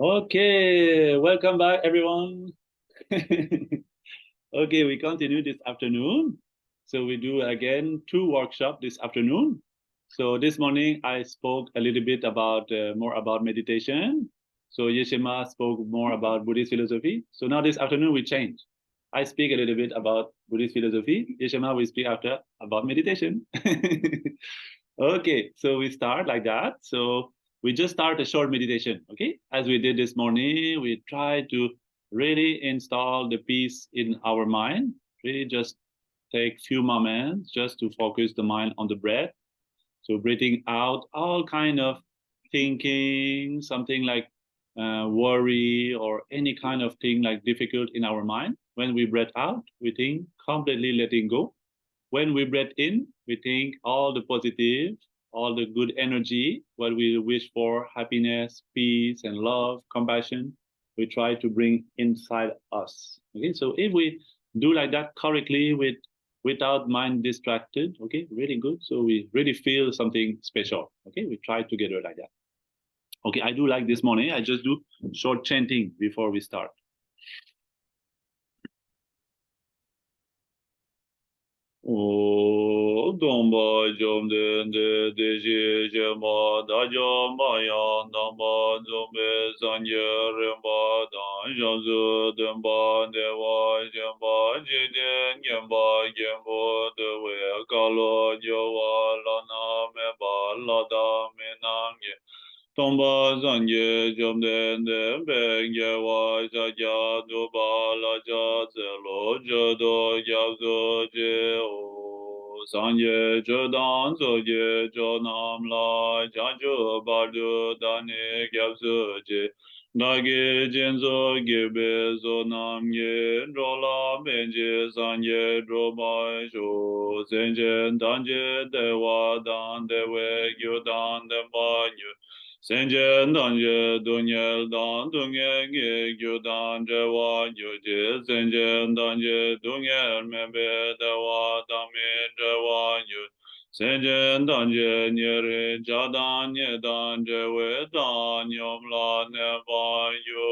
Okay, welcome back, everyone. Okay, we continue this afternoon. So we do again two workshops this afternoon. So this morning I spoke a little bit about more about meditation. So Yeshima spoke more about Buddhist philosophy. So now this afternoon we change. I speak a little bit about Buddhist philosophy. Yeshima will speak after about meditation. Okay, so we start like that. So we just start a short meditation, okay? As we did this morning, we try to really install the peace in our mind, really just take few moments just to focus the mind on the breath. So breathing out all kind of thinking, something like worry or any kind of thing like difficult in our mind. When we breathe out, we think completely letting go. When we breathe in, we think all the positive, all the good energy, what we wish for, happiness, peace, and love, compassion, we try to bring inside us. Okay, so if we do like that correctly without mind distracted, okay, really good. So we really feel something special. Okay, we try together like that. Okay, I do like this morning. I just do short chanting before we start. O Domba Jomde de Deji Jema Daja Maya Namba Zombe Sanye Remba Dan Janzu Demba Dewa Jemba Jiden Gemba Gembo Dewe Kalo Jowa Lana Meba Lada Menamye Tomba Sanye Jomde Dembe Gewa Jaja Duba Laja Zelo Jodo Yabzo Je O Sanye Jodan Zoye Jonam La Janju Bardu Dani Gyabzo Je Dagi Jinzo Gibe Zonam Ye Drola Benje Sanye Droba Sho Senjen Danje Dewa Dan Dewe Gyudan Demba Nyu Senjen danje dunyel dan dunye ge gyudan jewa yuje senjen danje dunyel mebe dewa dami jewa yu senjen danje nyeri jadan nyedan jewe dan yomla neba yu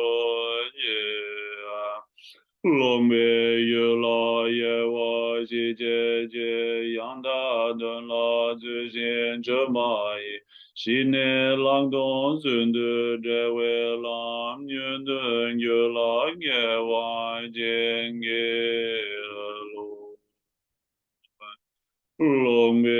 ye Lombe yula ye wa ji je je yanda dun la zu xin zhe ma yi Shi ne lang dong zun de zhe wei lam yun dun yu la ye wa jian ge lu. Long be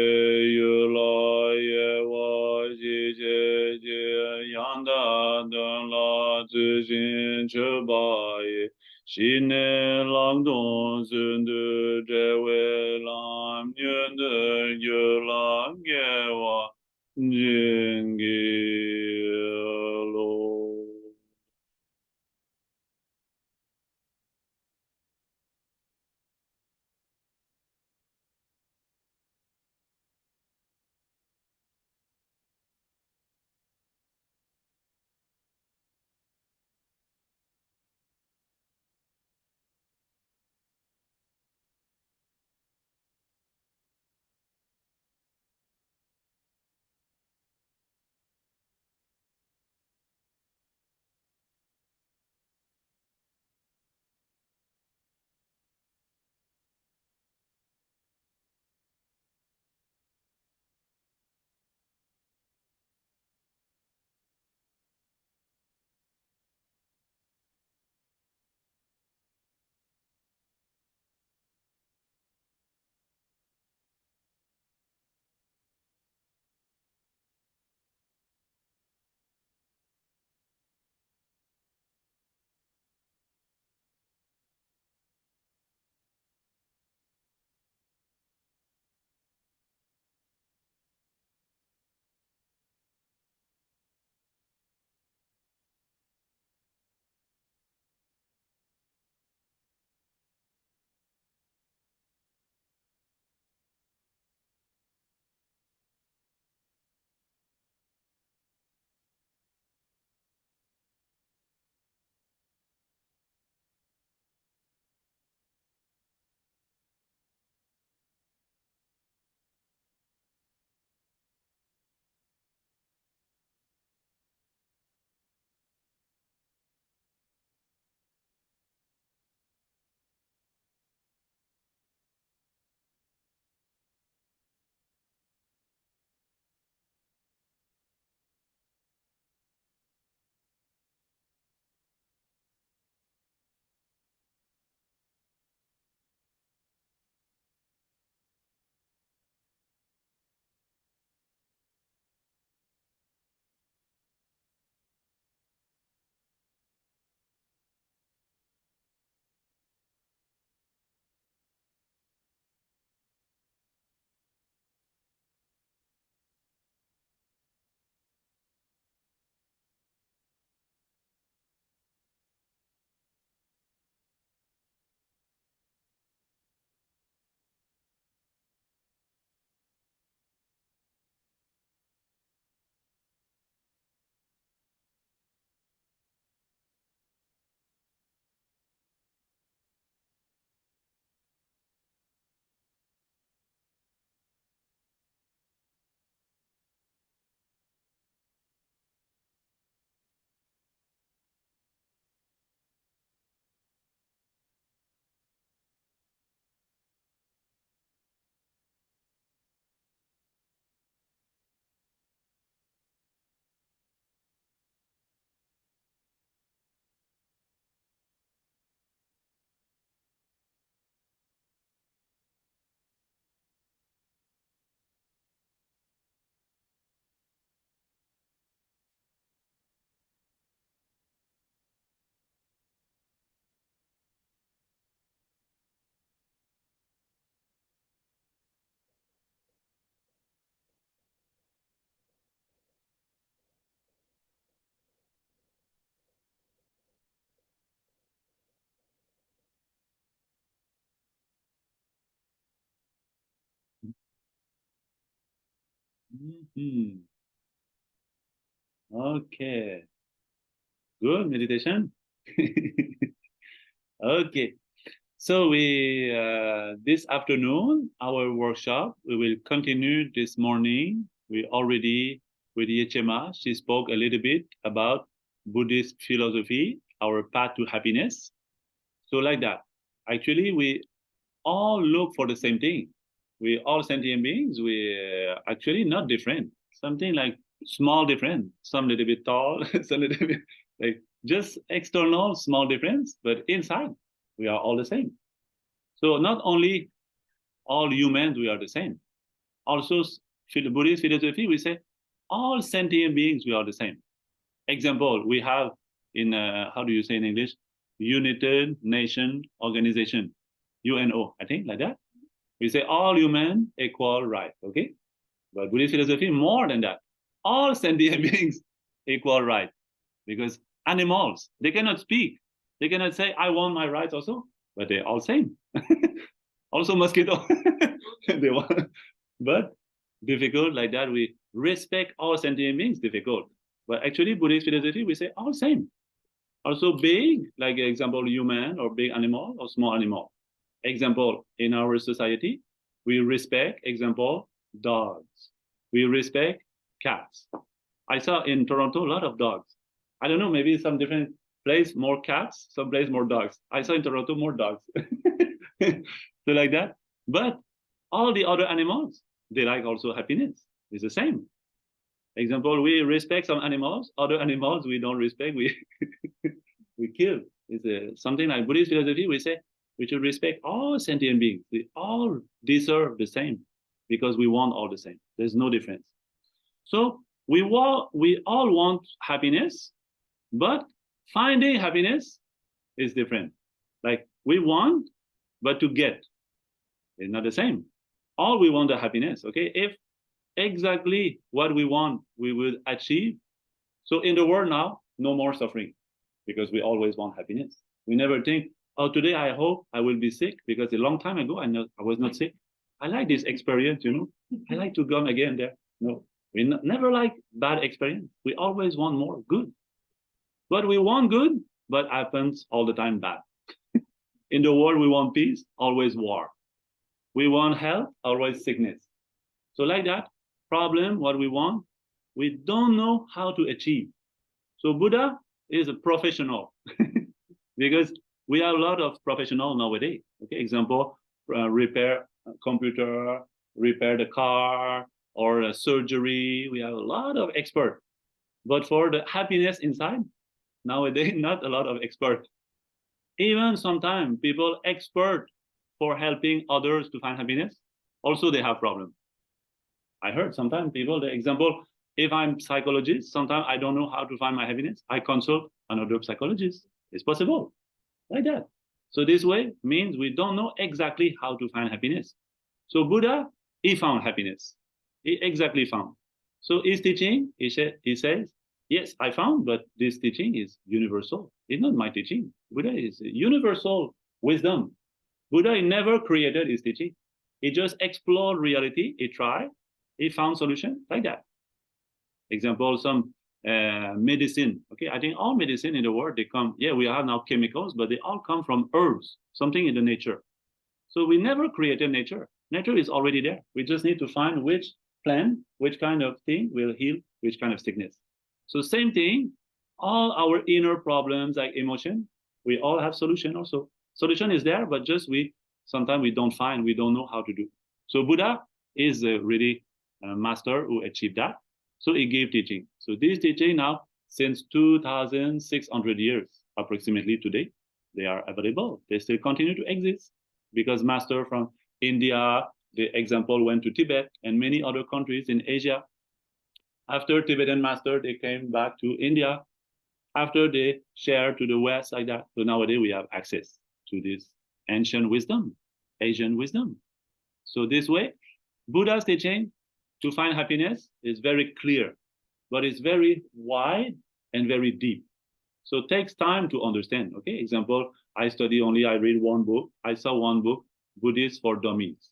yu la ye wa ji je je yang da dun la zi xin che ba ye. Shi ne lang dong zun de zhe wei lam yun de yu la ye wa jian ge lu. Mhm. Okay, good meditation. Okay, so we this afternoon our workshop we will continue this morning. We already with Yechema, she spoke a little bit about Buddhist philosophy, our path to happiness. So like that, actually we all look for the same thing. We all sentient beings. We actually not different. Something like small difference. Some little bit tall, some little bit like just external small difference, but inside we are all the same. So not only all humans we are the same. Also, Buddhist philosophy we say all sentient beings we are the same. Example we have in how do you say in English? United Nation Organization, UNO, I think like that. We say all human equal right, okay? But Buddhist philosophy more than that. All sentient beings equal right, because animals they cannot speak, they cannot say I want my rights also, but they're all same. Also mosquito, they want, but difficult like that. We respect all sentient beings, difficult, but actually Buddhist philosophy we say all same. Also big, like example human or big animal or small animal. Example, in our society, we respect, example, dogs. We respect cats. I saw in Toronto a lot of dogs. I don't know, maybe some different place more cats, some place more dogs. I saw in Toronto more dogs. So like that. But all the other animals, they like also happiness. It's the same. Example, we respect some animals, other animals we don't respect, we we kill. It's something like Buddhist philosophy, we say we should respect all sentient beings. They all deserve the same because we want all the same. There's no difference. So we all want happiness, but finding happiness is different. Like we want, but to get is not the same. All we want the happiness. Okay, if exactly what we want we will achieve. So in the world now, no more suffering because we always want happiness. We never think, oh, today I hope I will be sick because a long time ago I was not sick. I like this experience, you know. I like to come again there. No, we never like bad experience. We always want more good. But we want good, but happens all the time bad. In the world, we want peace, always war. We want health, always sickness. So like that, problem, what we want, we don't know how to achieve. So Buddha is a professional because we have a lot of professional nowadays. Okay, example, repair a computer, repair the car, or a surgery. We have a lot of expert. But for the happiness inside, nowadays not a lot of expert. Even sometimes people expert for helping others to find happiness, also they have problem. I heard sometimes people, the example, if I'm psychologist, sometimes I don't know how to find my happiness. I consult another psychologist. It's possible like that. So this way means we don't know exactly how to find happiness. So Buddha, he found happiness. He exactly found. So his teaching, he says, yes, I found, but this teaching is universal. It's not my teaching. Buddha is universal wisdom. Buddha never created his teaching. He just explored reality. He tried. He found solution like that. Example, some medicine. Okay, I think all medicine in the world they come. Yeah, we have now chemicals, but they all come from herbs, something in the nature. So we never created nature. Nature is already there. We just need to find which plant, which kind of thing will heal which kind of sickness. So same thing, all our inner problems like emotion, we all have solution also. Solution is there, but just we sometimes we don't find, we don't know how to do. So Buddha is a really master who achieved that. So he gave teaching. So this teaching now, since 2,600 years approximately today, they are available. They still continue to exist because master from India, the example went to Tibet and many other countries in Asia. After Tibetan master, they came back to India. After they shared to the West like that. So nowadays we have access to this ancient wisdom, Asian wisdom. So this way, Buddha's teaching to find happiness is very clear, but it's very wide and very deep. So it takes time to understand. Okay, example, I read one book. I saw one book, Buddhist for Dummies.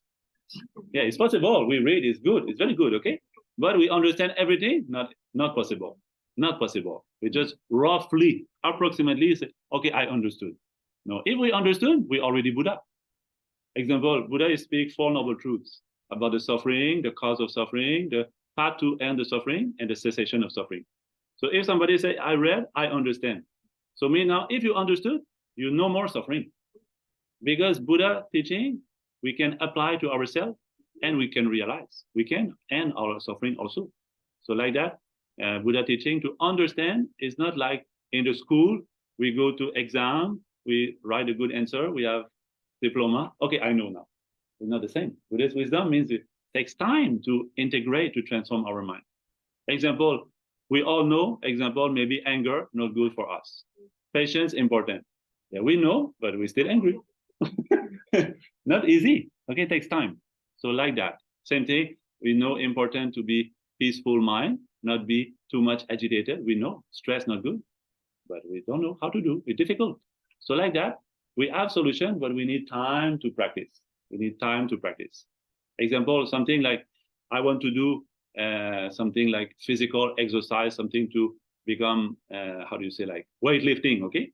Yeah, it's possible. We read, it's good. It's very good. Okay. But we understand everything? Not possible. Not possible. We just roughly, approximately say, okay, I understood. No, if we understood, we already Buddha. Example, Buddha speaks four noble truths about the suffering, the cause of suffering, the path to end the suffering, and the cessation of suffering. So if somebody say, I read, I understand. So me now, if you understood, you no more suffering. Because Buddha teaching, we can apply to ourselves and we can realize we can end our suffering also. So like that, Buddha teaching to understand is not like in the school, we go to exam, we write a good answer, we have diploma. Okay, I know now. It's not the same. Buddhist wisdom means it takes time to integrate, to transform our mind. Example, we all know, example, maybe anger, not good for us. Patience, important. Yeah, we know, but we're still angry. Not easy. Okay, it takes time. So like that. Same thing, we know important to be peaceful mind, not be too much agitated. We know stress not good, but we don't know how to do. It's difficult. So like that, we have solution, but we need time to practice. We need time to practice. Example, something like I want to do something like physical exercise, something to become, how do you say, like weightlifting, okay?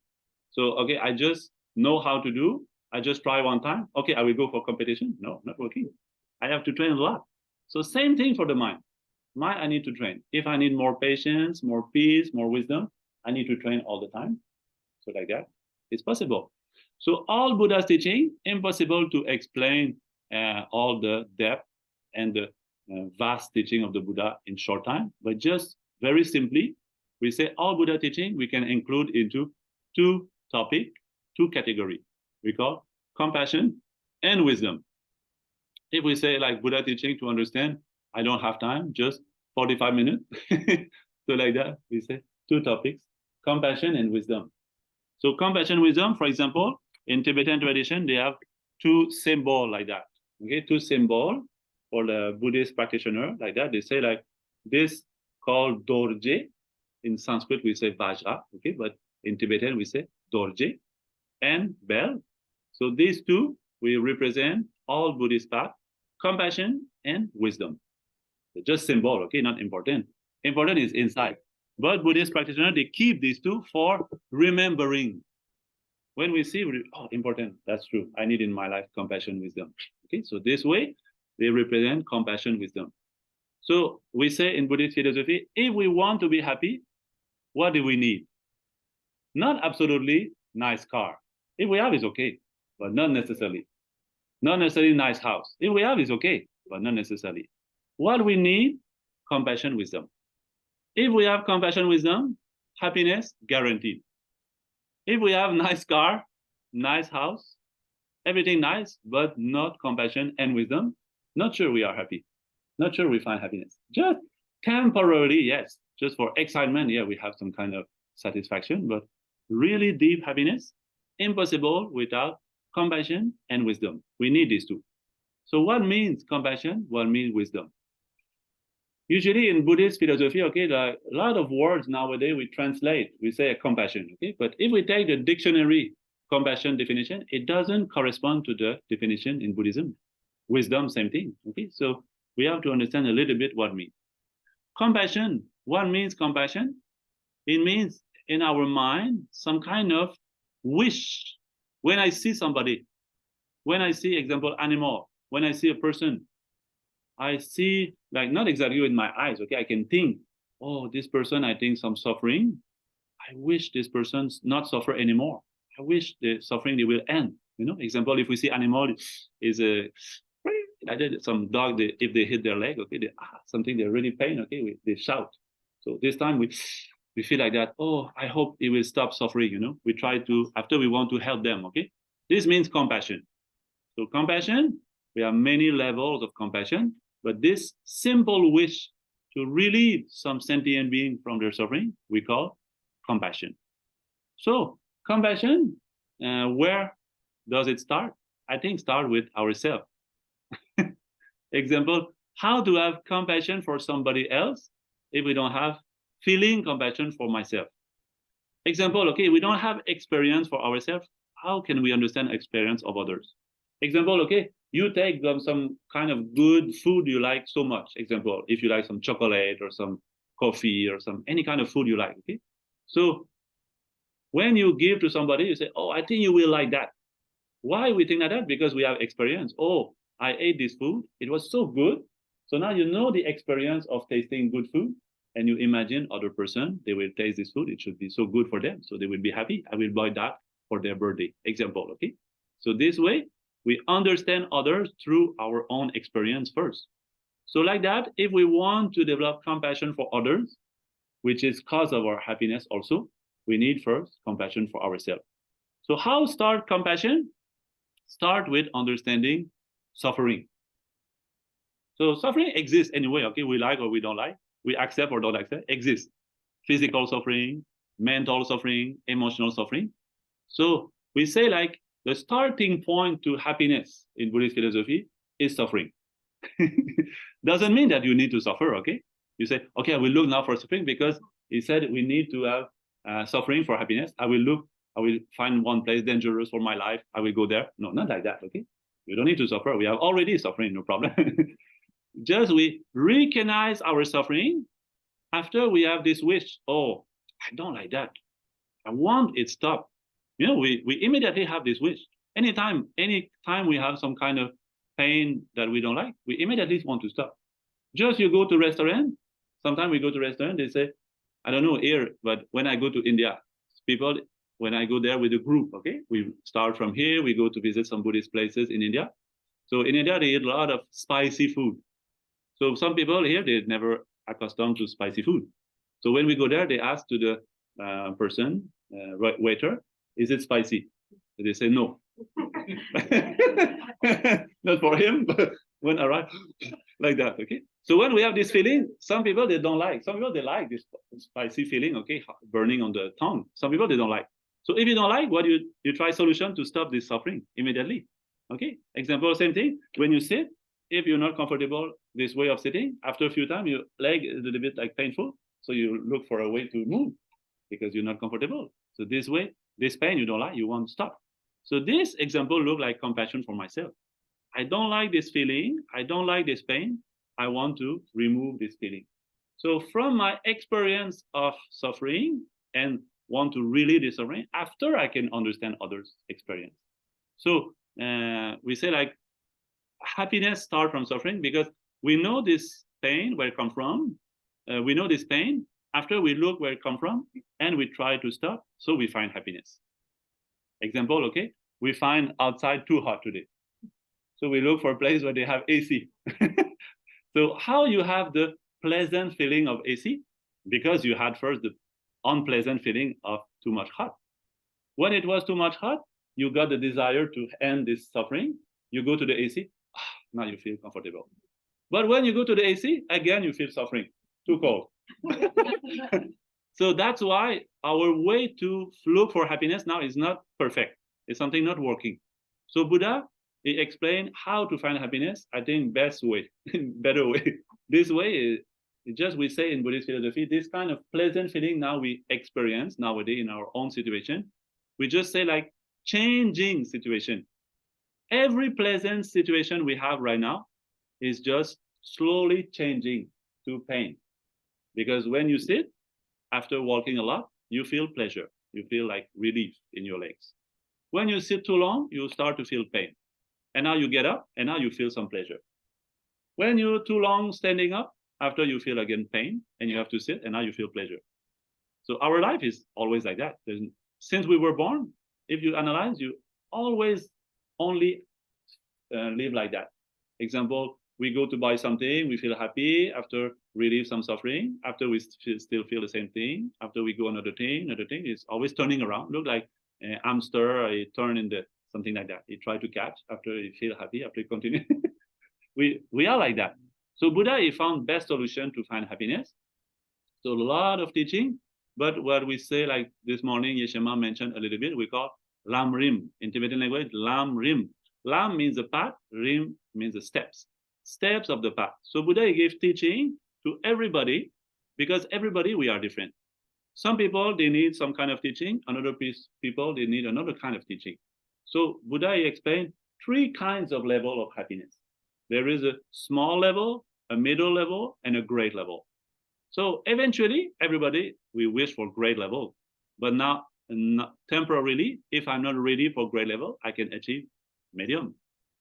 So, okay, I just know how to do. I just try one time. Okay, I will go for competition. No, not working. I have to train a lot. So same thing for the mind. Mind, I need to train. If I need more patience, more peace, more wisdom, I need to train all the time. So like that, it's possible. So all Buddha's teaching, impossible to explain all the depth and the vast teaching of the Buddha in short time, but just very simply, we say all Buddha teaching we can include into two topic, two category. We call compassion and wisdom. If we say like Buddha teaching to understand, I don't have time, just 45 minutes. So like that, we say two topics, compassion and wisdom. So compassion, wisdom, for example, in Tibetan tradition, they have two symbols like that. Okay, two symbols for the Buddhist practitioner like that. They say like this called dorje. In Sanskrit, we say vajra, okay, but in Tibetan, we say dorje and bell. So these two, we represent all Buddhist path, compassion and wisdom. They're just symbol, okay, not important. Important is inside. But Buddhist practitioners, they keep these two for remembering. When we see, oh, important, that's true. I need in my life compassion, wisdom. Okay, so this way, they represent compassion, wisdom. So we say in Buddhist philosophy, if we want to be happy, what do we need? Not absolutely nice car. If we have, it's okay, but not necessarily. Not necessarily nice house. If we have, it's okay, but not necessarily. What we need, compassion, wisdom. If we have compassion, wisdom, happiness guaranteed. If we have nice car, nice house, everything nice, but not compassion and wisdom, not sure we are happy. Not sure we find happiness. Just temporarily, yes. Just for excitement, yeah, we have some kind of satisfaction, but really deep happiness, impossible without compassion and wisdom. We need these two. So what means compassion? What means wisdom? Usually in Buddhist philosophy, okay, a lot of words nowadays we translate, we say compassion, okay? But if we take the dictionary compassion definition, it doesn't correspond to the definition in Buddhism. Wisdom, same thing, okay? So we have to understand a little bit what it means. Compassion, what means compassion? It means in our mind, some kind of wish. When I see somebody, when I see, example, animal, when I see a person, I see, like, not exactly with my eyes, okay? I can think, oh, this person, I think some suffering. I wish this person's not suffer anymore. I wish the suffering, they will end. You know, example, if we see animal is a, some dog, if they hit their leg, okay, something they're really pain, okay, they shout. So this time we feel like that, oh, I hope it will stop suffering, you know? We try to, after we want to help them, okay? This means compassion. So compassion, we have many levels of compassion, but this simple wish to relieve some sentient being from their suffering, we call compassion. So compassion, where does it start? I think start with ourselves. Example, how to have compassion for somebody else if we don't have feeling compassion for myself? Example, okay, we don't have experience for ourselves. How can we understand experience of others? Example, okay, You take some kind of good food you like so much. Example, if you like some chocolate or some coffee or some any kind of food you like. Okay, so when you give to somebody, you say, "Oh, I think you will like that." Why we think like that? Because we have experience. Oh, I ate this food; it was so good. So now you know the experience of tasting good food, and you imagine other person they will taste this food. It should be so good for them, so they will be happy. I will buy that for their birthday. Example. Okay, so this way we understand others through our own experience first. So like that, if we want to develop compassion for others, which is cause of our happiness also, we need first compassion for ourselves. So how start compassion? Start with understanding suffering. So suffering exists anyway, okay? We like or we don't like, we accept or don't accept, exists. Physical suffering, mental suffering, emotional suffering. So we say like the starting point to happiness in Buddhist philosophy is suffering. Doesn't mean that you need to suffer, okay? You say, okay, I will look now for suffering because he said we need to have suffering for happiness. I will find one place dangerous for my life. I will go there. No, not like that, okay? You don't need to suffer. We have already suffering, no problem. Just we recognize our suffering after we have this wish. Oh, I don't like that. I want it stop. You know, we immediately have this wish. Anytime we have some kind of pain that we don't like, we immediately want to stop. Just you go to restaurant. Sometimes we go to restaurant. They say, I don't know here, but when I go to India, people when I go there with a group, okay, we start from here. We go to visit some Buddhist places in India. So in India, they eat a lot of spicy food. So some people here they're never accustomed to spicy food. So when we go there, they ask to the person, waiter, is it spicy? So they say no. Not for him, but when arrive like that, okay? So when we have this feeling, some people they don't like. Some people they like this spicy feeling, okay, burning on the tongue. Some people they don't like. So if you don't like, what you try solution to stop this suffering immediately. Okay? Example, same thing. When you sit, if you're not comfortable this way of sitting, after a few times your leg is a little bit like painful. So you look for a way to move because you're not comfortable. So this way, this pain you don't like, you want to stop. So this example look like compassion for myself. I don't like this feeling. I don't like this pain. I want to remove this feeling. So from my experience of suffering and want to relieve this suffering, after I can understand others' experience. So we say like happiness start from suffering because we know this pain where it come from. We know this pain. After we look where it come from and we try to stop, so we find happiness. Example, okay, we find outside too hot today. So we look for a place where they have AC. So how you have the pleasant feeling of AC? Because you had first the unpleasant feeling of too much hot. When it was too much hot, you got the desire to end this suffering. You go to the AC, now you feel comfortable. But when you go to the AC, again, you feel suffering, too cold. So that's why our way to look for happiness now is not perfect. It's something not working. So Buddha, he explained how to find happiness, I think best way, better way. This way is just we say in Buddhist philosophy, this kind of pleasant feeling now we experience nowadays in our own situation. We just say like changing situation. Every pleasant situation we have right now is just slowly changing to pain. Because when you sit, after walking a lot, you feel pleasure. You feel like relief in your legs. When you sit too long, you start to feel pain. And now you get up, and now you feel some pleasure. When you're too long standing up, after you feel again pain, and you have to sit, and now you feel pleasure. So our life is always like that. Since we were born, if you analyze, you always only live like that. Example, we go to buy something, we feel happy, after relieve some suffering, after we still feel the same thing, after we go another thing is always turning around. Look like a hamster, I turn in the something like that. You try to catch, after you feel happy, after you continue. we are like that. So Buddha, he found best solution to find happiness. So a lot of teaching, but what we say like this morning, Yeshama mentioned a little bit, we call Lamrim. In Tibetan language, Lamrim. Lam means the path, Rim means the steps. Steps of the path. So Buddha he gave teaching to everybody because everybody we are different. Some people they need some kind of teaching, another people they need another kind of teaching. So Buddha he explained three kinds of level of happiness. There is a small level, a middle level, and a great level. So eventually, everybody, we wish for great level. But now, temporarily, if I'm not ready for great level, I can achieve medium.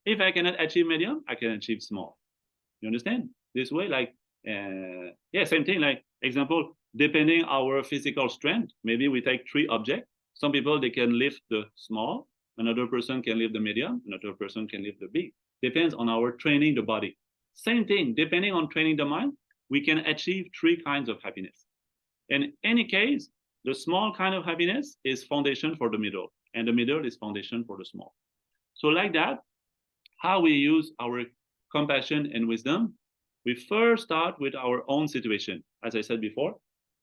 If I cannot achieve medium, I can achieve small. You understand? This way, like, yeah, same thing. Like, example, depending our physical strength, maybe we take three objects. Some people, they can lift the small. Another person can lift the medium. Another person can lift the big. Depends on our training the body. Same thing, depending on training the mind, we can achieve three kinds of happiness. In any case, the small kind of happiness is foundation for the middle, and the middle is foundation for the small. So like that, how we use our compassion and wisdom, we first start with our own situation. As I said before,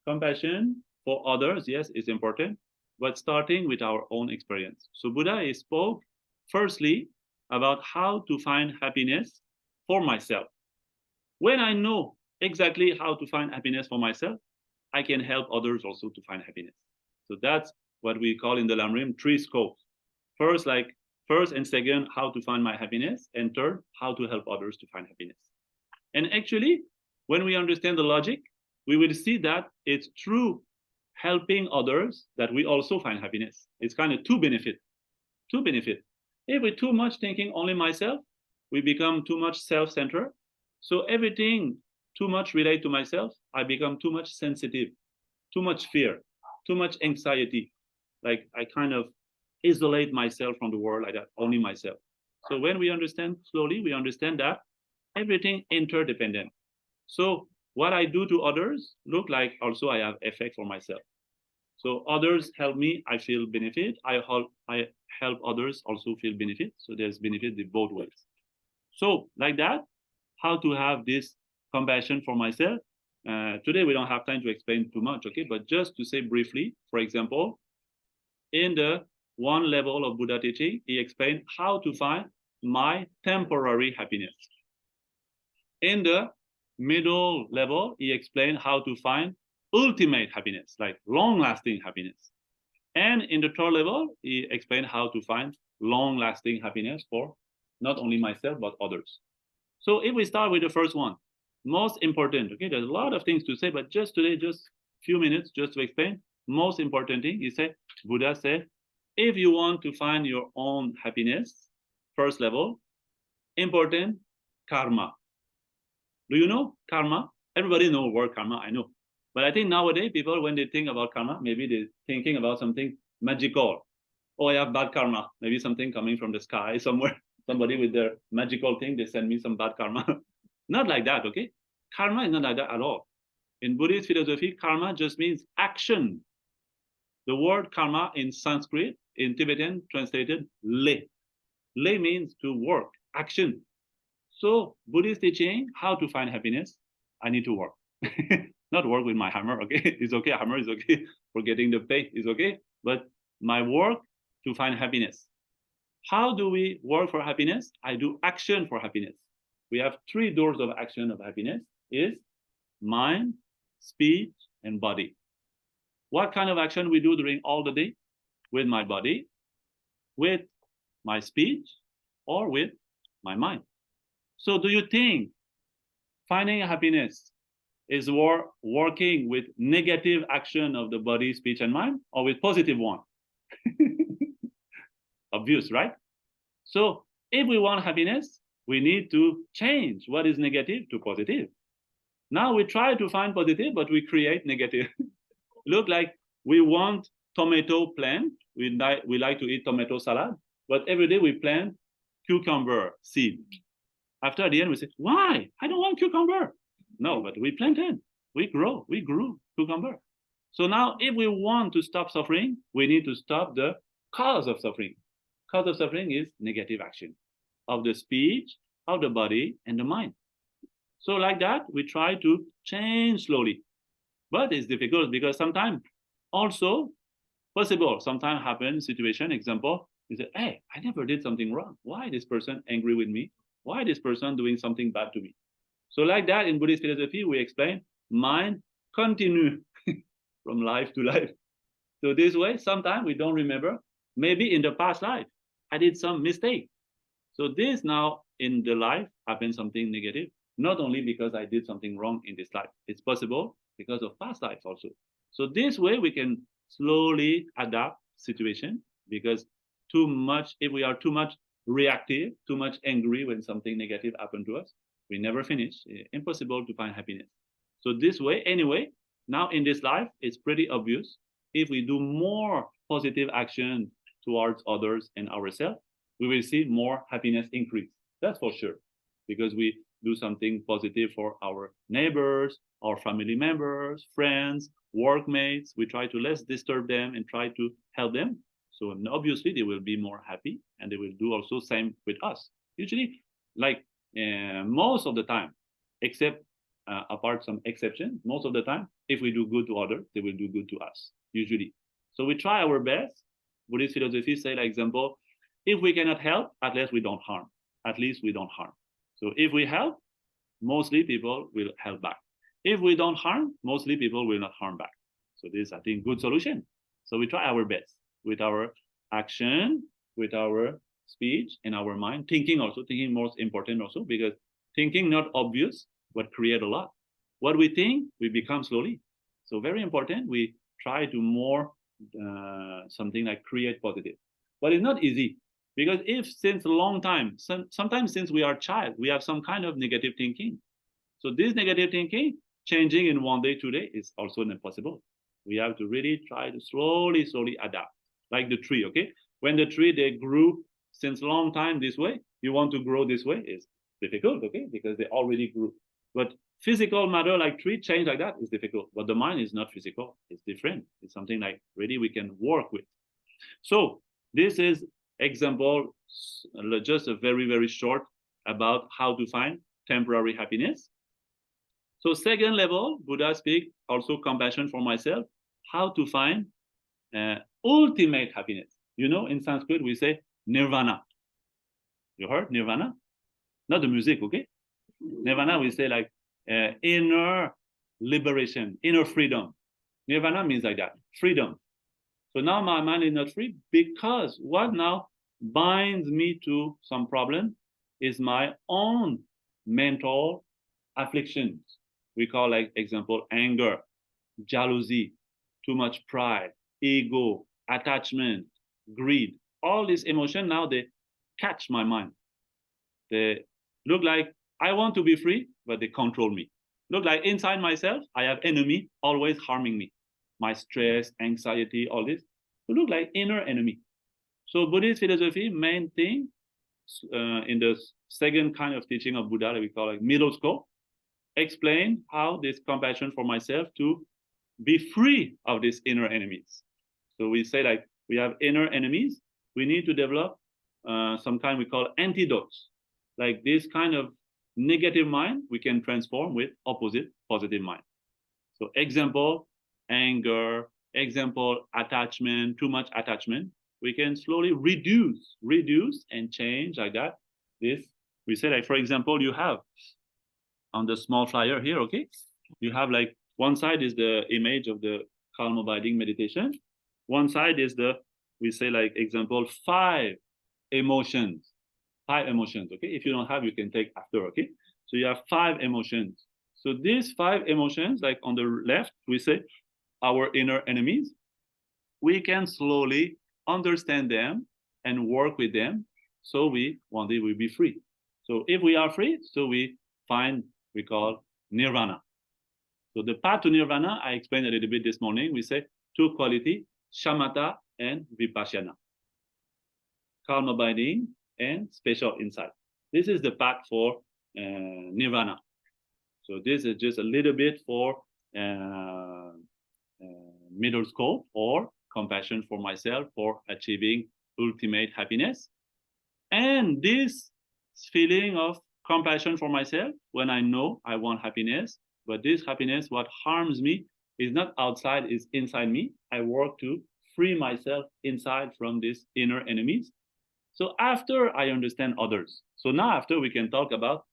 compassion for others, yes, is important, but starting with our own experience. So Buddha spoke firstly about how to find happiness for myself. When I know exactly how to find happiness for myself, I can help others also to find happiness. So that's what we call in the Lamrim three scopes. First and second, how to find my happiness, and third, how to help others to find happiness. And actually, when we understand the logic, we will see that it's through helping others that we also find happiness. It's kind of two benefits. If we're too much thinking only myself, we become too much self-centered. So everything too much relate to myself, I become too much sensitive, too much fear, too much anxiety. Like I kind of isolate myself from the world like that, only myself. So when we understand slowly, we understand that everything interdependent. So what I do to others look like also I have effect for myself. So others help me, I feel benefit. I help others also feel benefit. So there's benefit in both ways. So like that, how to have this compassion for myself. Today we don't have time to explain too much, okay? But just to say briefly, for example, in the one level of Buddha teaching, he explained how to find my temporary happiness. In the middle level, he explained how to find ultimate happiness, like long-lasting happiness. And in the third level, he explained how to find long-lasting happiness for not only myself, but others. So if we start with the first one, most important, okay, there's a lot of things to say, but just today, just a few minutes just to explain, most important thing, he said, Buddha said, if you want to find your own happiness, first level, important, karma. Do you know karma? Everybody knows word karma, I know. But I think nowadays, people, when they think about karma, maybe they're thinking about something magical. Oh, I have bad karma. Maybe something coming from the sky somewhere. Somebody with their magical thing, they send me some bad karma. Not like that, okay? Karma is not like that at all. In Buddhist philosophy, karma just means action. The word karma in Sanskrit, in Tibetan, translated le. Le means to work, action. So Buddhist teaching, how to find happiness, I need to work. Not work with my hammer, okay? It's okay, hammer is okay. For getting the pay is okay. But my work to find happiness. How do we work for happiness? I do action for happiness. We have three doors of action of happiness is mind, speech, and body. What kind of action we do during all the day? With my body, with my speech, or with my mind. So do you think finding happiness is working with negative action of the body, speech, and mind, or with positive one? Obvious, right? So if we want happiness, we need to change what is negative to positive. Now we try to find positive, but we create negative. Look like we want tomato plant. We like to eat tomato salad, but every day we plant cucumber seed. After the end, we say, why? I don't want cucumber. No, but we planted, we grew cucumber. So now if we want to stop suffering, we need to stop the cause of suffering. Cause of suffering is negative action of the speech, of the body, and the mind. So like that, we try to change slowly. But it's difficult because sometimes also possible, sometimes happen situation, example, you say, hey, I never did something wrong. Why this person angry with me? Why this person doing something bad to me? So like that in Buddhist philosophy, we explain mind continue from life to life. So this way, sometimes we don't remember, maybe in the past life, I did some mistake. So this now in the life happens something negative, not only because I did something wrong in this life. It's possible because of past lives also. So this way we can slowly adapt situation, because too much, if we are too much reactive, too much angry when something negative happened to us, we never finish. Impossible to find happiness. So this way, anyway, now in this life, it's pretty obvious. If we do more positive action towards others and ourselves, we will see more happiness increase. That's for sure, because we do something positive for our neighbors, our family members, friends, workmates. We try to less disturb them and try to help them. So obviously they will be more happy, and they will do also same with us. Usually, like most of the time, except apart some exceptions, most of the time, if we do good to others, they will do good to us, usually. So we try our best. Buddhist philosophy say, like example, if we cannot help, at least we don't harm. At least we don't harm. So if we help, mostly people will help back. If we don't harm, mostly people will not harm back. So this is, I think, good solution. So we try our best with our action, with our speech, and our mind. Thinking also, thinking most important also, because thinking not obvious, but create a lot. What we think, we become slowly. So very important, we try to more something like create positive. But it's not easy, because if since a long time, sometimes since we are child, we have some kind of negative thinking. So this negative thinking, changing in one day, 2 days, is also impossible. We have to really try to slowly, slowly adapt. Like the tree, okay? When the tree, they grew since a long time this way, you want to grow this way, it's difficult, okay? Because they already grew. But physical matter like tree, change like that is difficult. But the mind is not physical, it's different. It's something like really we can work with. So this is example, just a very, very short about how to find temporary happiness. So second level, Buddha speak also compassion for myself, how to find ultimate happiness. You know, in Sanskrit, we say nirvana. You heard nirvana? Not the music, okay? Nirvana, we say like inner liberation, inner freedom. Nirvana means like that, freedom. So now my mind is not free, because what now binds me to some problem is my own mental afflictions. We call, like example, anger, jealousy, too much pride, ego, attachment, greed. All these emotions now, they catch my mind. They look like I want to be free, but they control me. Look like inside myself, I have enemy always harming me. My stress, anxiety, all this. They look like inner enemy. So Buddhist philosophy, main thing in the second kind of teaching of Buddha that we call like middle scope, explain how this compassion for myself to be free of these inner enemies. So we say like we have inner enemies, we need to develop some kind we call antidotes. Like this kind of negative mind, we can transform with opposite positive mind. So example, anger, example, attachment, too much attachment, we can slowly reduce and change like that. This, we say like, for example, you have on the small flyer here, okay? You have like, one side is the image of the calm abiding meditation. One side is the, we say like example, 5 emotions. 5 emotions, okay? If you don't have, you can take after, okay? So you have 5 emotions. So these 5 emotions, like on the left, we say our inner enemies. We can slowly understand them and work with them, so we one day will be free. So if we are free, so we find, we call nirvana. So the path to nirvana, I explained a little bit this morning. We say 2 quality, shamatha and vipassana. Calm abiding and special insight. This is the path for nirvana. So this is just a little bit for middle scope, or compassion for myself for achieving ultimate happiness. And this feeling of compassion for myself, when I know I want happiness, but this happiness, what harms me is not outside, is inside me. I work to free myself inside from these inner enemies. So after I understand others, so now after we can talk about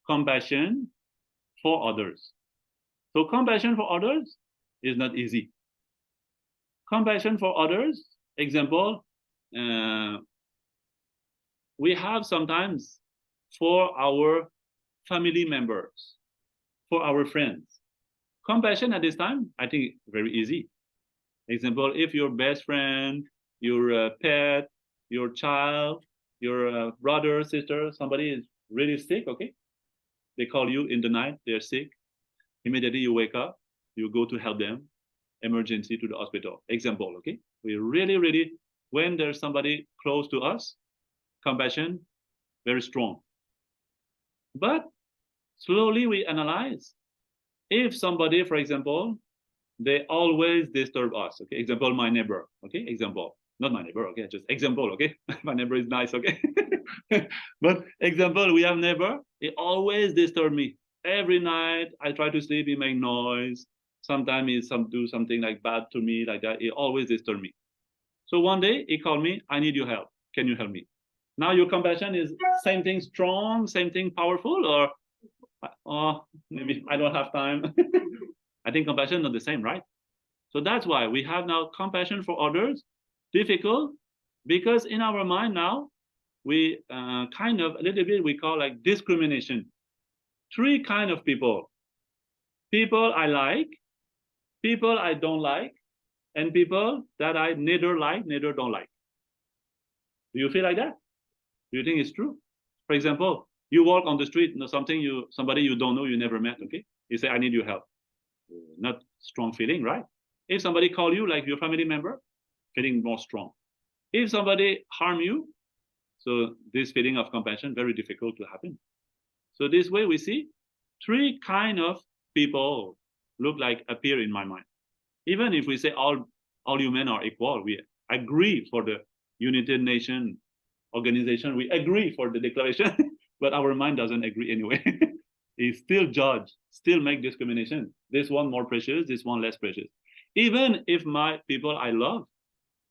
compassion for others. So compassion for others is not easy. Compassion for others, example, we have sometimes for our family members, for our friends. Compassion at this time, I think very easy. Example, if your best friend, your pet, your child, your brother, sister, somebody is really sick, okay? They call you in the night, they're sick. Immediately you wake up, you go to help them, emergency to the hospital. Example, okay? We really, when there's somebody close to us, compassion, very strong. But slowly we analyze. If somebody, for example, they always disturb us, okay? Example, my neighbor, okay? Example, not my neighbor, okay? Just example, okay? My neighbor is nice, okay? But example, we have neighbor, he always disturb me. Every night I try to sleep, he make noise. Sometimes he do something like bad to me, like that. He always disturb me. So one day he called me, I need your help. Can you help me? Now your compassion is same thing strong, same thing powerful, or oh, maybe I don't have time. I think compassion is not the same, right? So that's why we have now compassion for others, difficult, because in our mind now, we kind of a little bit, we call like discrimination. Three kind of people. People I like, people I don't like, and people that I neither like, neither don't like. Do you feel like that? Do you think it's true? For example, you walk on the street, somebody you don't know, you never met, okay? You say, I need your help. Not strong feeling, right? If somebody call you like your family member, feeling more strong. If somebody harm you, so this feeling of compassion, very difficult to happen. So this way we see three kind of people look like appear in my mind. Even if we say all humans are equal, we agree for the United Nations organization, we agree for the declaration, but our mind doesn't agree anyway. It still judge, still make discrimination. This one more precious, this one less precious. Even if my people I love,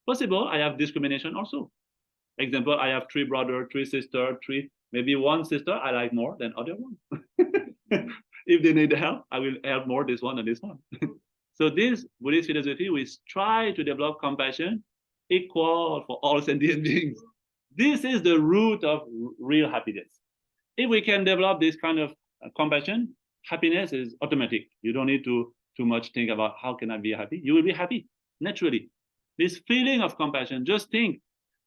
possible I have discrimination also. Example, I have three brothers, three sisters, maybe one sister I like more than other one. If they need help, I will help more this one and this one. So this Buddhist philosophy, we try to develop compassion equal for all sentient beings. This is the root of real happiness. If we can develop this kind of compassion, happiness is automatic. You don't need to too much think about how can I be happy. You will be happy naturally. This feeling of compassion, just think,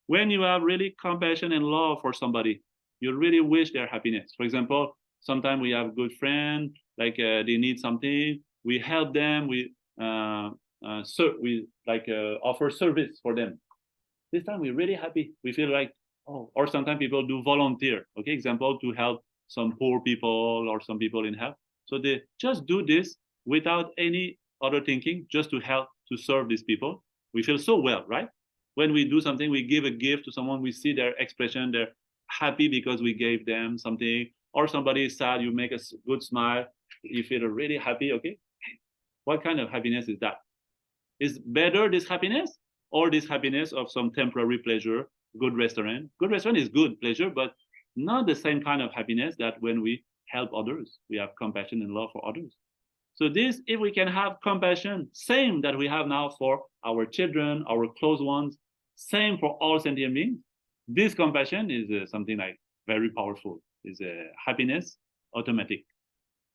when you have really compassion and love for somebody, you really wish their happiness. For example, sometimes we have good friends, like they need something, we help them, we offer service for them. This time we're really happy. We feel like, oh, or sometimes people do volunteer. Okay, example, to help some poor people or some people in help. So they just do this without any other thinking, just to help, to serve these people. We feel so well, right? When we do something, we give a gift to someone, we see their expression, they're happy because we gave them something, or somebody is sad, you make a good smile, you feel really happy, okay? What kind of happiness is that? Is better this happiness or this happiness of some temporary pleasure, good restaurant? Good restaurant is good pleasure, but not the same kind of happiness that when we help others, we have compassion and love for others. So this, if we can have compassion, same that we have now for our children, our close ones, same for all sentient beings, this compassion is something like very powerful, is a happiness automatic.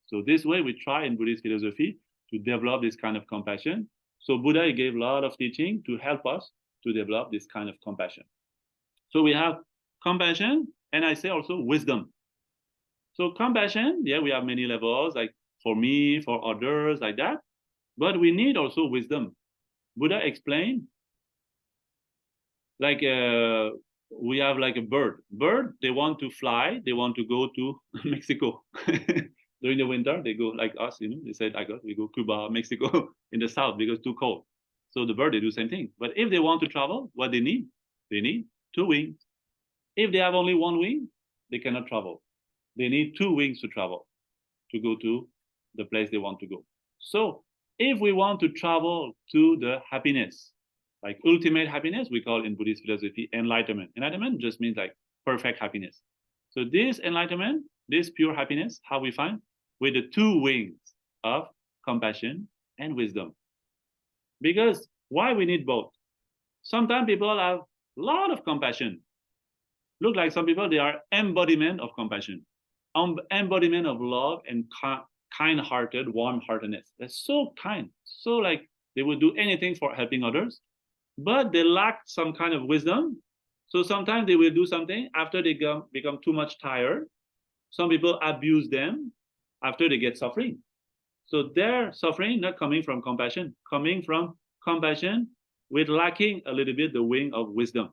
So this way we try in Buddhist philosophy to develop this kind of compassion. So Buddha gave a lot of teaching to help us to develop this kind of compassion. So we have compassion, and I say also wisdom. So compassion, yeah, we have many levels, like for me, for others, like that. But we need also wisdom. Buddha explained, like we have like a bird. Bird, they want to fly, they want to go to Mexico. During the winter, they go like us, they said, we go Cuba, Mexico in the south because it's too cold. So the bird, they do the same thing. But if they want to travel, what they need? They need two wings. If they have only one wing, they cannot travel. They need two wings to travel, to go to the place they want to go. So if we want to travel to the happiness, like ultimate happiness, we call in Buddhist philosophy enlightenment. Enlightenment just means like perfect happiness. So this enlightenment, this pure happiness, how we find? With the two wings of compassion and wisdom. Because why we need both? Sometimes people have a lot of compassion, look like some people, they are embodiment of compassion, embodiment of love and kind-hearted, warm-heartedness. They're so kind, so like they would do anything for helping others, but they lack some kind of wisdom. So sometimes they will do something after they become too much tired. Some people abuse them after they get suffering. So their suffering not coming from compassion, coming from compassion with lacking a little bit the wing of wisdom.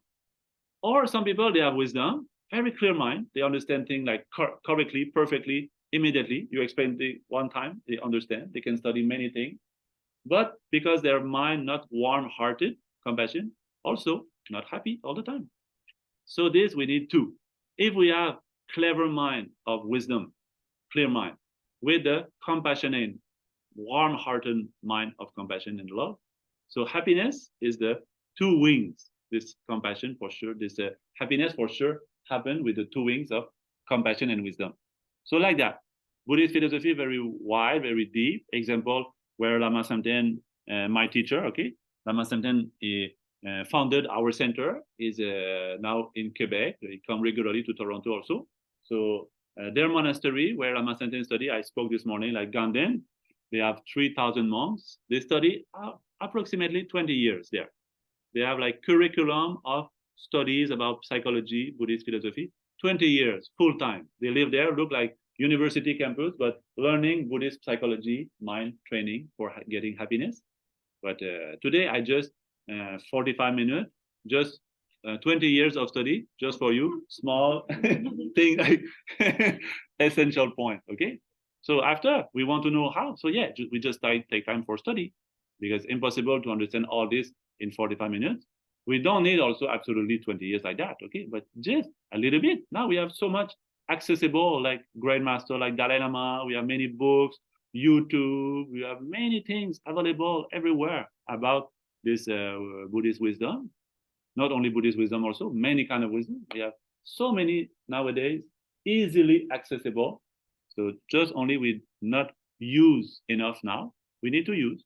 Or some people, they have wisdom, very clear mind. They understand things like correctly, perfectly, immediately. You explain the one time, they understand. They can study many things. But because their mind not warm-hearted, compassion, also not happy all the time. So this we need two. If we have clever mind of wisdom, clear mind, with the compassionate, warm-hearted mind of compassion and love. So happiness is the two wings. This compassion for sure, this happiness for sure happen with the two wings of compassion and wisdom. So like that, Buddhist philosophy very wide, very deep. Example where Lama Samten, my teacher, okay, Lama Samten founded our center, is now in Quebec. He come regularly to Toronto also. So their monastery where Lama Samten study, I spoke this morning, like Ganden, they have 3,000 monks. They study approximately 20 years there. They have like curriculum of studies about psychology, Buddhist philosophy, 20 years, full time. They live there, look like university campus, but learning Buddhist psychology, mind training for getting happiness. But today I just 45 minutes, just 20 years of study, just for you, small thing, like essential point, okay? So after, we want to know how. So yeah, we just take time for study, because impossible to understand all this in 45 minutes. We don't need also absolutely 20 years like that, okay? But just a little bit. Now we have so much accessible, like Great Master, like Dalai-lama. We have many books, YouTube. We have many things available everywhere about this Buddhist wisdom. Not only Buddhist wisdom, also many kind of wisdom. We have so many nowadays, easily accessible. So just only we not use enough now. We need to use,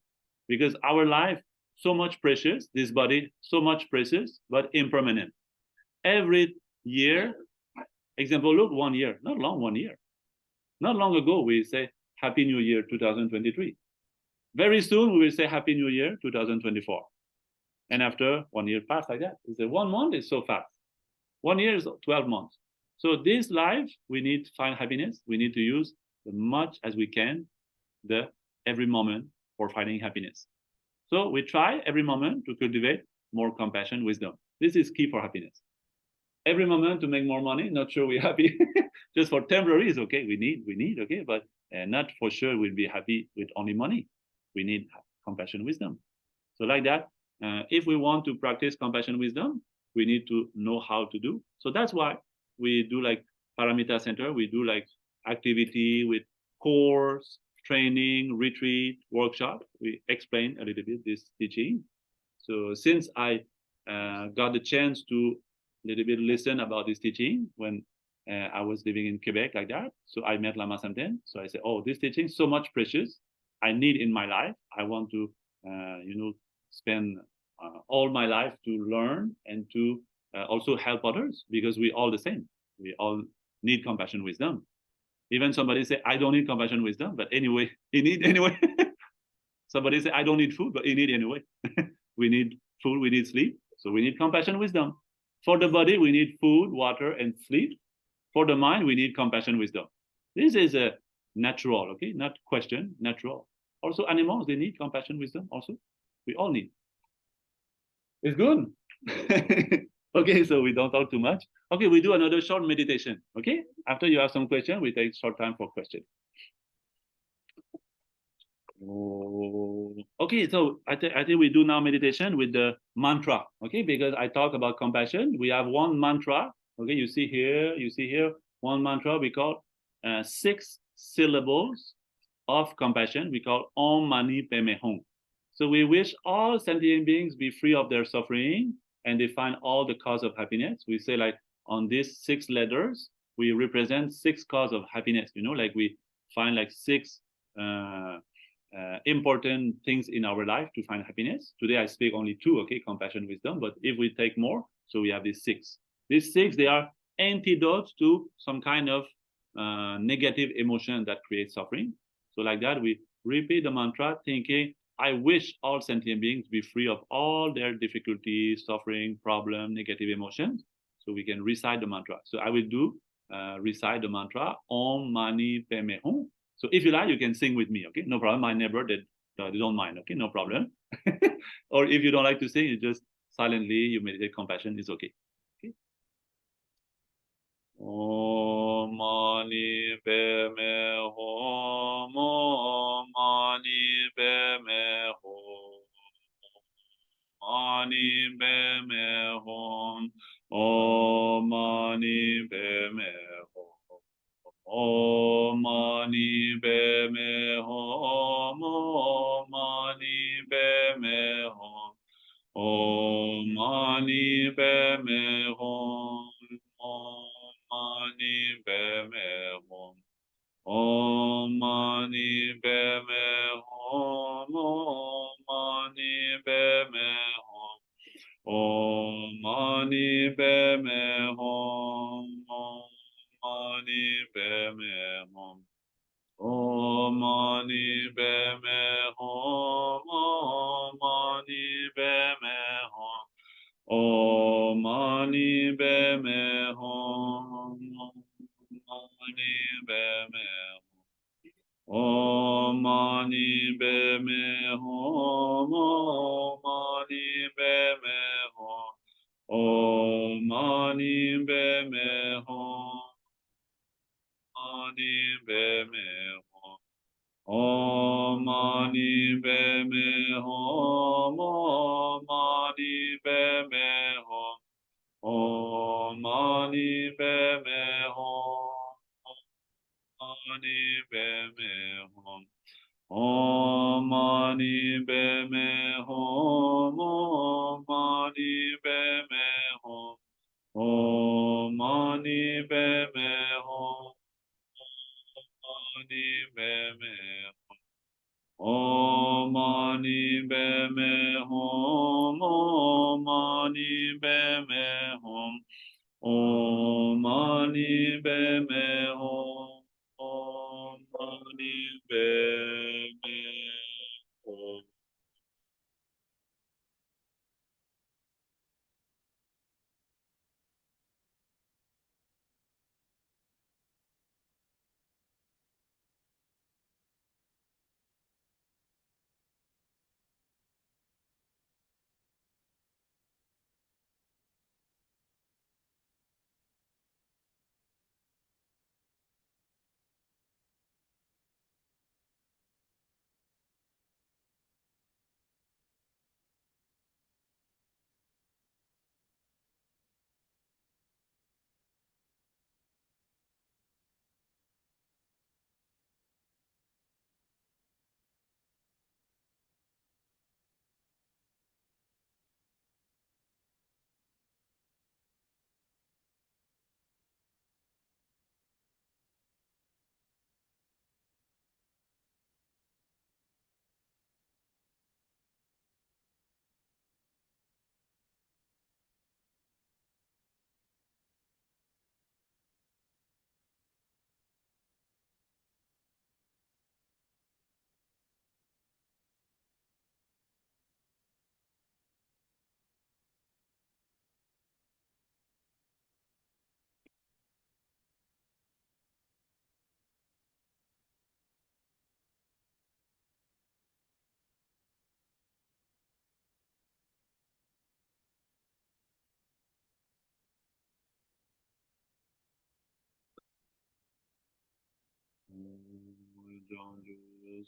because our life so much precious, this body so much precious, but impermanent. Every year, example, look, 1 year, not long, 1 year. Not long ago, we say Happy New Year 2023. Very soon, we will say Happy New Year 2024. And after 1 year passed like that. We say 1 month is so fast. 1 year is 12 months. So this life, we need to find happiness. We need to use as much as we can every moment for finding happiness. So we try every moment to cultivate more compassion, wisdom. This is key for happiness. Every moment to make more money, not sure we're happy. Just for temporary is okay. We need, okay, but not for sure we'll be happy with only money. We need compassion, wisdom. So like that, if we want to practice compassion, wisdom, we need to know how to do. So that's why we do like Paramita Center. We do like activity with course, training, retreat, workshop. We explain a little bit this teaching. So since I got the chance to a little bit listen about this teaching when I was living in Quebec like that, so I met Lama Samten. So I said, oh, this teaching is so much precious. I need in my life. I want to, spend all my life to learn and to also help others, because we all the same. We all need compassion, wisdom. Even somebody say, I don't need compassion, wisdom, but anyway, he need anyway. Somebody say, I don't need food, but he need anyway. We need food, we need sleep. So we need compassion, wisdom. For the body, we need food, water, and sleep. For the mind, we need compassion, wisdom. This is a natural, okay? Not question, natural. Also, animals, they need compassion, wisdom also. We all need. It's good. Okay, so we don't talk too much. Okay, we do another short meditation. Okay, after you have some question, we take short time for question. Okay, so I think we do now meditation with the mantra. Okay, because I talk about compassion. We have one mantra. Okay, you see here one mantra we call 6 syllables of compassion. We call Om Mani Padme Hum. So we wish all sentient beings be free of their suffering and they find all the cause of happiness. We say like on these 6 letters, we represent 6 cause of happiness. You know, like we find like 6 important things in our life to find happiness. Today I speak only 2, okay, compassion, wisdom. But if we take more, so we have these 6. These 6, they are antidote to some kind of negative emotion that creates suffering. So like that, we repeat the mantra thinking, I wish all sentient beings be free of all their difficulties, suffering, problem, negative emotions. So we can recite the mantra. So I will do recite the mantra Om Mani Padme Hum. So if you like, you can sing with me. Okay, no problem. My neighbor they don't mind. Okay, no problem. Or if you don't like to sing, you just silently you meditate compassion. It's okay. Okay. Om Mani Padme Hum. Om Mani Padme Hum. Mani Padme Hum. Om Mani Padme Hum. Om Mani Padme Hum. Om Mani Padme Hum. Om Mani Padme Hum. Om Mani Padme Hum. Om Mani Padme Hum. Om Mani Padme Hum. Om Mani Padme Hum. Om Mani Padme Hum. Om Mani Padme Hum. Om Mani Padme Hum. Om Mani Padme Hum. Om Mani Padme Hum. Om Mani Padme Hum. Om Mani Padme Hum. Om Mani Padme Hum. Mani Padme Hum. Om Mani Padme Hum. Om Mani Padme Hum. Om Mani Padme Hum. Mani Padme Hum. Om Mani Padme Hum. Om Mani Padme Hum. Om Mani Padme Hum. Mani Padme Hum. Om Mani Padme Hum. Om Mani Padme Hum. Om Mani Padme Hum. Om Mani Padme Hum.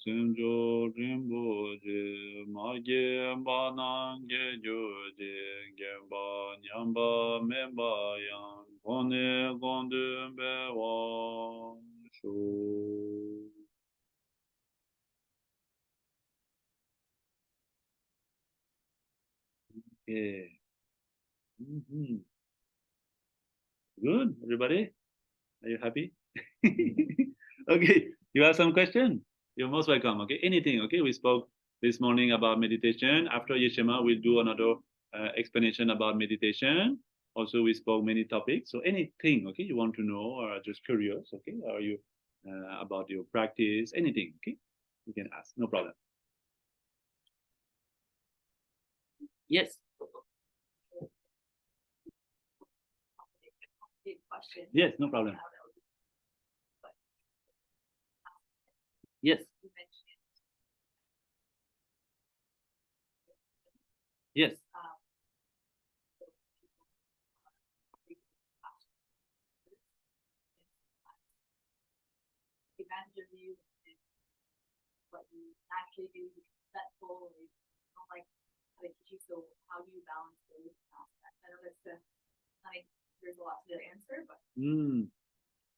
Senjo Rinpoche, Magye Banange Joje, Gemba Nyamba Memba Yang, Kone Gonde Bewa Shu. Okay. Good, everybody? Are you happy? Okay, you have some question? You're most welcome. Okay, anything. Okay, we spoke this morning about meditation. After Yeshema, we'll do another explanation about meditation. Also, we spoke many topics. So anything, okay, you want to know or just curious, okay, or you about your practice, anything, okay, you can ask, no problem. Yes. Yes, no problem. Yes. Yes. Advantage of you is what you naturally do, successful, or you don't like how they teach you. So how do you balance those aspects? I know that's there's a lot to the answer, but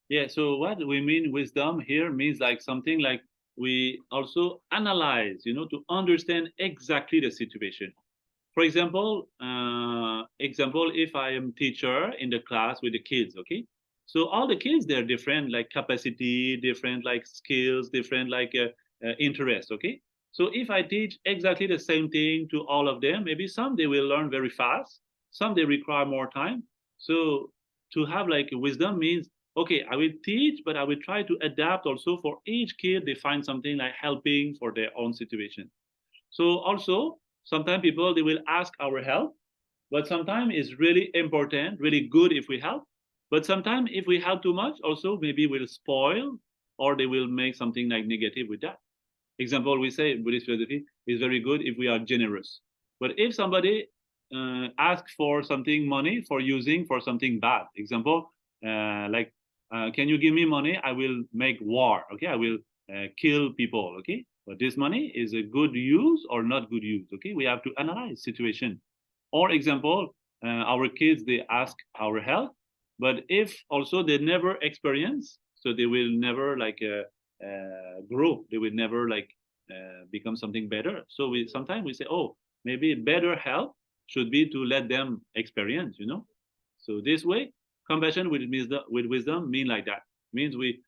yeah. So what we mean wisdom here means like something like we also analyze, you know, to understand exactly the situation. For example, if I am teacher in the class with the kids, okay, so all the kids they're different, like capacity, different like skills, different like interest, okay. So if I teach exactly the same thing to all of them, maybe some they will learn very fast, some they require more time. So to have like wisdom means okay, I will teach, but I will try to adapt also for each kid. They find something like helping for their own situation. So also, sometimes people they will ask our help, but sometimes it's really important, really good if we help. But sometimes if we help too much, also maybe we'll spoil or they will make something like negative with that. Example, we say Buddhist philosophy is very good if we are generous. But if somebody asks for something money for using for something bad, example, can you give me money? I will make war. Okay, I will kill people. Okay, but this money is a good use or not good use. Okay, we have to analyze situation. Or example, our kids they ask our help, but if also they never experience, so they will never grow. They will never become something better. So we sometimes we say, oh, maybe better help should be to let them experience, you know. So this way, compassion with wisdom mean like that. Means we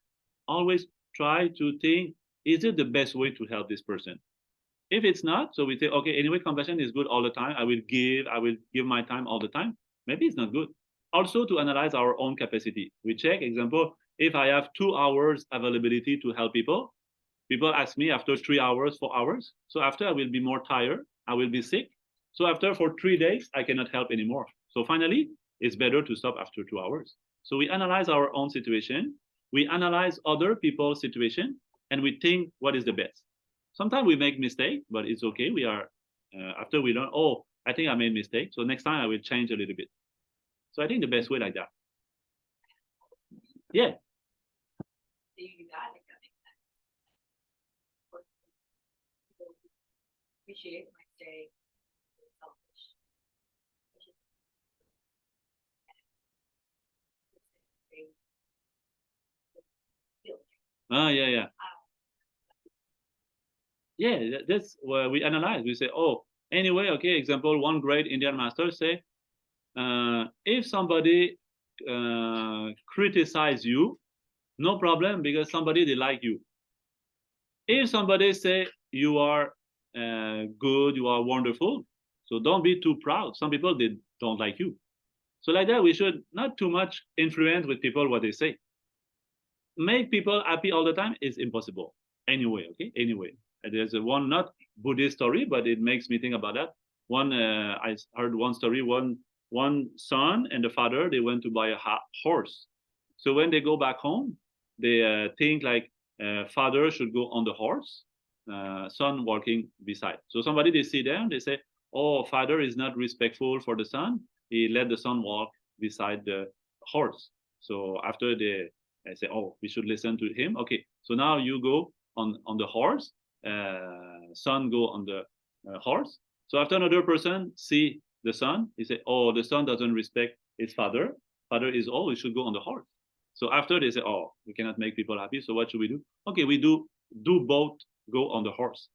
always try to think, is it the best way to help this person? If it's not, so we say, okay, anyway, compassion is good all the time. I will give my time all the time. Maybe it's not good. Also to analyze our own capacity. We check, example, if I have 2 hours availability to help people, people ask me after 3 hours, 4 hours. So after I will be more tired, I will be sick. So after for 3 days, I cannot help anymore. So finally, it's better to stop after 2 hours. So we analyze our own situation, we analyze other people's situation, and we think what is the best. Sometimes we make mistake, but it's okay. We are after we learn. Oh, I think I made mistake. So next time I will change a little bit. So I think the best way like that. Yeah. Appreciate my stay selfish. Yeah, yeah. Yeah, that's where we analyze. We say, oh, anyway, okay, example, one great Indian master say, if somebody criticize you, no problem because somebody they like you. If somebody say you are good, you are wonderful, so don't be too proud. Some people they don't like you. So like that, we should not too much influence with people what they say. Make people happy all the time is impossible. Anyway, okay, anyway. There's a one not Buddhist story, but it makes me think about that. One I heard one story. One son and the father they went to buy a horse. So when they go back home, they think like father should go on the horse, son walking beside. So somebody they see them, they say, "Oh, father is not respectful for the son. He let the son walk beside the horse." So after they say, "Oh, we should listen to him." Okay, so now you go on the horse, son go on the horse. So after another person see the son, he say, "Oh, the son doesn't respect his father. Father is old. He should go on the horse." So after they say, "Oh, we cannot make people happy. So what should we do?" Okay, we do both go on the horse.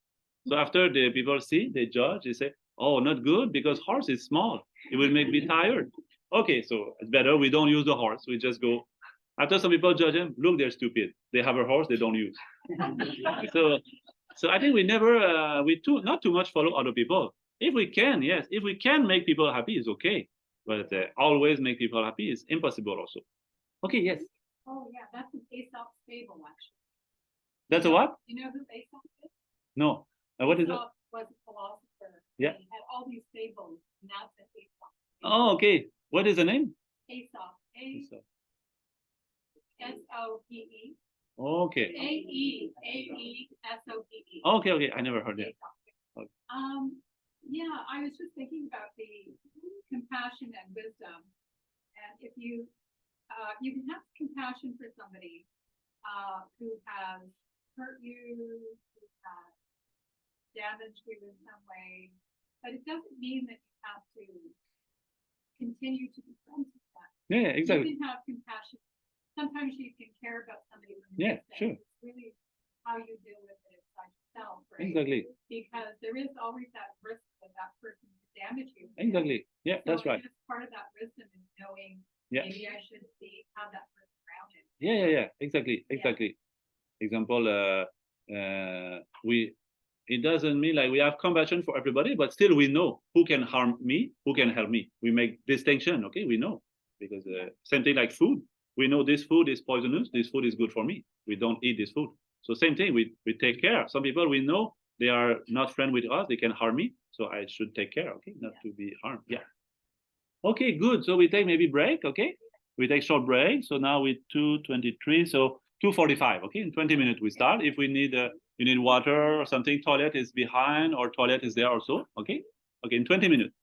So after the people see, they judge. They say, "Oh, not good because horse is small. It will make me tired." Okay, so it's better we don't use the horse. We just go. After some people judge them, look, they're stupid. They have a horse they don't use. so so I think we never not too much follow other people. If we can, yes, if we can make people happy, it's okay. but always make people happy is impossible also. Okay, yes. Oh yeah, that's an Aesop's fable actually. That's a what? You know who Aesop is? No. What is it? Aesop was a philosopher. Yeah. He had all these fables, and that's an Aesop. Oh, okay. What is the name? Aesop. Aesop. A-S-O-P-E. Okay. A-E-A-E-S-O-P-E. Okay, okay. I never heard it. Okay. Yeah, I was just thinking about the compassion and wisdom, and if you can have compassion for somebody who has hurt you, who has damaged you in some way, but it doesn't mean that you have to continue to be friends with them. Yeah, exactly. You can have compassion. Sometimes you can care about somebody from yeah, sure. It's really how you deal with it inside yourself, right? Exactly. Because there is always that risk that that person could damage you. Exactly. Yeah, so that's right. Part of that wisdom is knowing maybe I should have that person grounded. Yeah. Exactly. Example, it doesn't mean like we have compassion for everybody, but still we know who can harm me, who can help me. We make distinction, okay? We know, because same thing like food. We know this food is poisonous, this food is good for me. We don't eat this food. So same thing, we take care. Some people we know they are not friends with us, they can harm me. So I should take care, okay? Not to be harmed. Yeah. Okay, good. So we take maybe break, okay? We take short break. So now with 2:23, so 2:45, okay? In 20 minutes we start. If we need you need water or something, toilet is behind or toilet is there also, okay? Okay, in 20 minutes.